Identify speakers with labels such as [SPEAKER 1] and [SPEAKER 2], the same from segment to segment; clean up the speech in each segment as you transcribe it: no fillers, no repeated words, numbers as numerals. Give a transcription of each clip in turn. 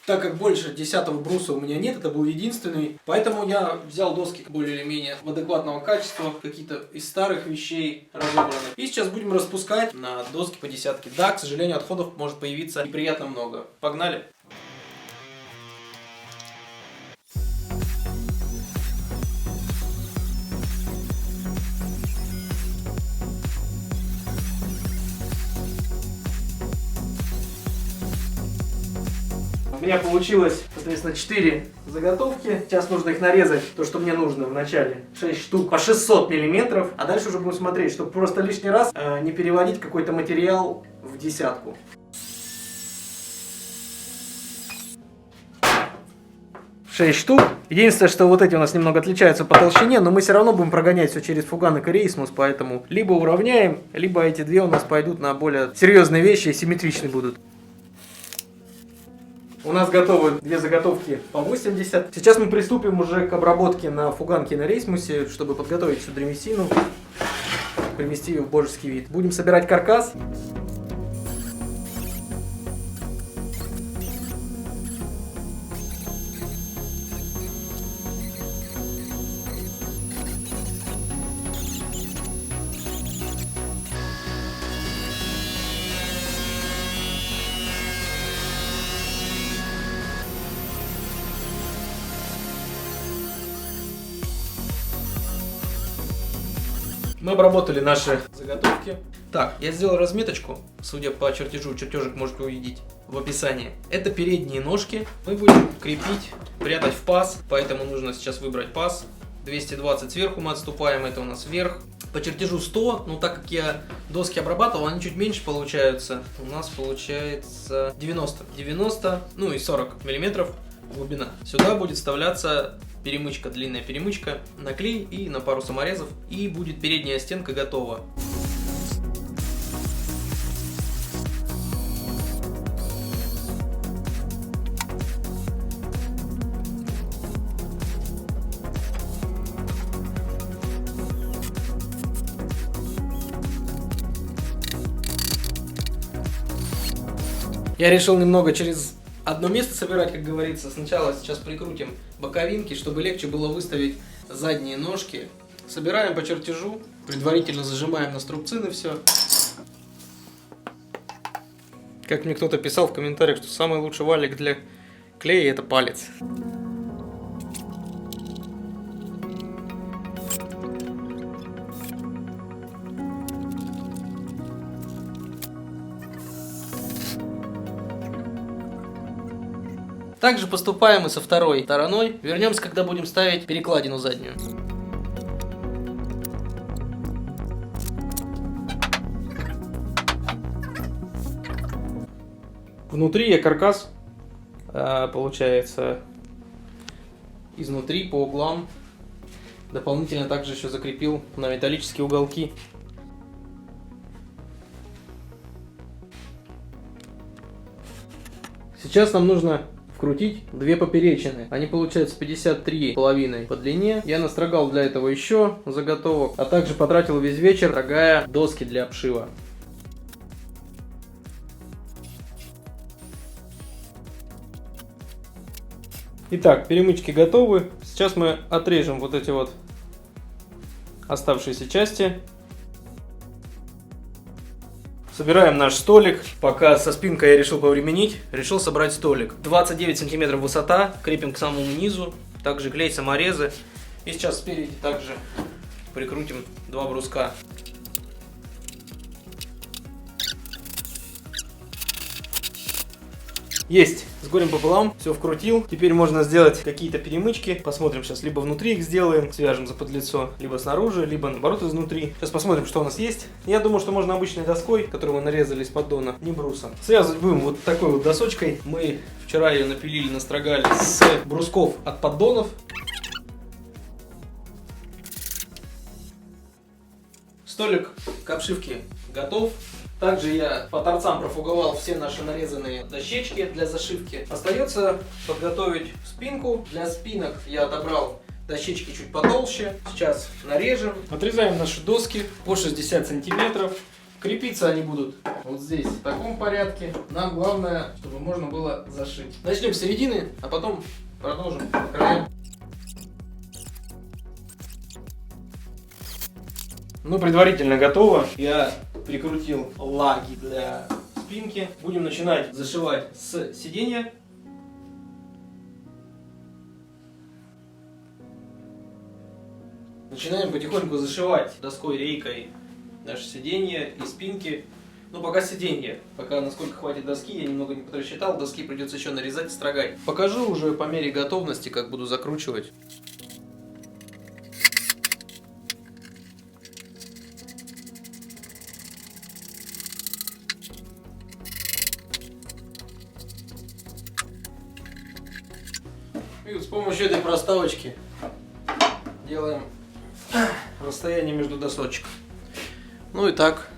[SPEAKER 1] Так как больше 10-го бруса у меня нет, это был единственный, поэтому я взял доски более или менее адекватного качества, какие-то из старых вещей разобраны. И сейчас будем распускать на доски по десятке. Да, к сожалению, отходов может появиться неприятно много. Погнали! У меня получилось, соответственно, 4 заготовки. Сейчас нужно их нарезать, то, что мне нужно в начале. 6 штук по 600 миллиметров. А дальше уже будем смотреть, чтобы просто лишний раз не переводить какой-то материал в десятку. 6 штук. Единственное, что вот эти у нас немного отличаются по толщине, но мы все равно будем прогонять все через фуганок и рейсмус, поэтому либо уравняем, либо эти две у нас пойдут на более серьезные вещи и симметричные будут. У нас готовы две заготовки по 80. Сейчас мы приступим уже к обработке на фуганке и на рейсмусе, чтобы подготовить всю древесину, привести ее в божеский вид. Будем собирать каркас. Мы обработали наши заготовки. Так, я сделал разметочку, судя по чертежу, чертежик можете увидеть в описании. Это передние ножки. Мы будем крепить, прятать в паз, поэтому нужно сейчас выбрать паз. 220 сверху мы отступаем, это у нас вверх. По чертежу 100, но так как я доски обрабатывал, они чуть меньше получаются. У нас получается 90, ну и 40 миллиметров глубина. Сюда будет вставляться перемычка, длинная перемычка, на клей и на пару саморезов, и будет передняя стенка готова. Я решил немного через одно место собирать, как говорится. Сначала сейчас прикрутим боковинки, чтобы легче было выставить задние ножки. Собираем по чертежу, предварительно зажимаем на струбцины все. Как мне кто-то писал в комментариях, что самый лучший валик для клея — это палец. Также поступаем и со второй стороной. Вернемся, когда будем ставить перекладину заднюю. Внутри я каркас, получается, изнутри по углам. Дополнительно также еще закрепил на металлические уголки. Сейчас нам нужно вкрутить две поперечины. Они получаются 53,5 по длине. Я настрогал для этого еще заготовок, а также потратил весь вечер, строгая доски для обшива. Итак, перемычки готовы. Сейчас мы отрежем вот эти вот оставшиеся части. Собираем наш столик. Пока со спинкой я решил повременить, решил собрать столик. 29 сантиметров высота, крепим к самому низу. Также клей, саморезы. И сейчас спереди также прикрутим два бруска. Есть! С горем пополам, все вкрутил. Теперь можно сделать какие-то перемычки. Посмотрим сейчас, либо внутри их сделаем, свяжем за подлицо, либо снаружи, либо наоборот изнутри. Сейчас посмотрим, что у нас есть. Я думаю, что можно обычной доской, которую мы нарезали из поддона, не брусом. Связывать будем вот такой вот досочкой. Мы вчера ее напилили, настрогали с брусков от поддонов. Столик к обшивке готов. Также я по торцам профуговал все наши нарезанные дощечки для зашивки. Остается подготовить спинку. Для спинок я отобрал дощечки чуть потолще. Сейчас нарежем. Отрезаем наши доски по 60 сантиметров. Крепиться они будут вот здесь, в таком порядке. Нам главное, чтобы можно было зашить. Начнем с середины, а потом продолжим по краям. Ну, предварительно готово. Я прикрутил лаги для спинки. Будем начинать зашивать с сиденья. Начинаем потихоньку зашивать доской, рейкой наше сиденье и спинки. Ну, пока сиденье. Пока насколько хватит доски, я немного не подсчитал. Доски придется еще нарезать и строгать. Покажу уже по мере готовности, как буду закручивать. И вот с помощью этой проставочки делаем расстояние между досочек. Ну и так,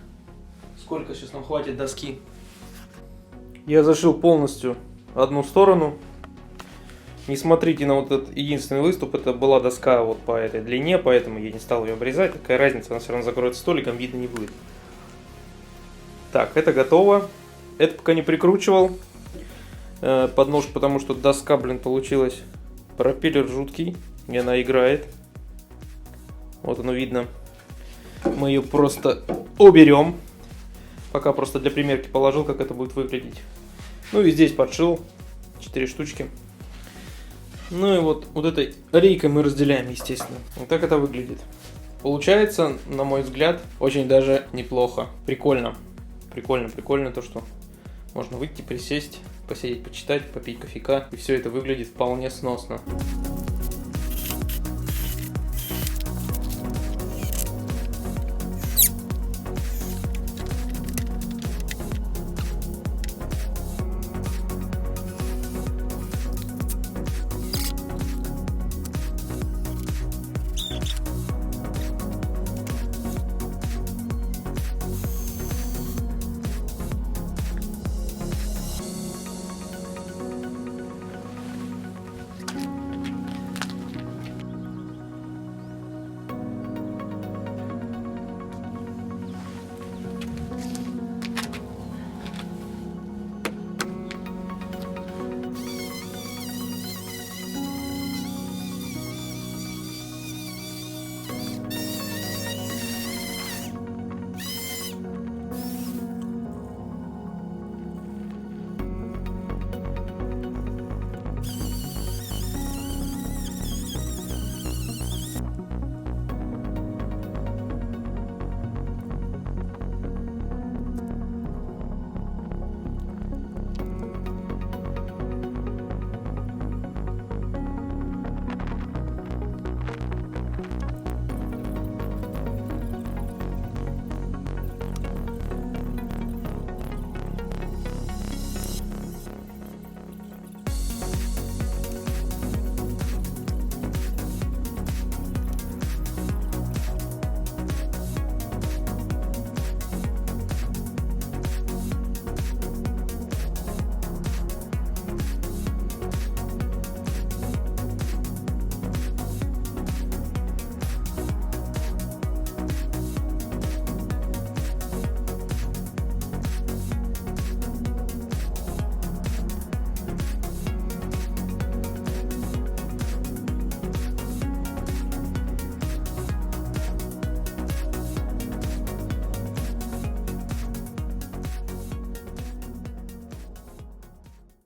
[SPEAKER 1] сколько сейчас нам хватит доски. Я зашил полностью одну сторону. Не смотрите на вот этот единственный выступ, это была доска вот по этой длине, поэтому я не стал ее обрезать. Какая разница, она все равно закроется столиком, видно не будет. Так, это готово. Это пока не прикручивал под нож, потому что доска, блин, получилась. Пропеллер жуткий, и она играет. Вот оно видно. Мы ее просто уберем. Пока просто для примерки положил, как это будет выглядеть. Ну и здесь подшил 4 штучки. Ну и вот этой рейкой мы разделяем, естественно. Вот так это выглядит. Получается, на мой взгляд, очень даже неплохо. Прикольно. Прикольно то, что можно выйти, присесть, посидеть, почитать, попить кофейка. И все это выглядит вполне сносно.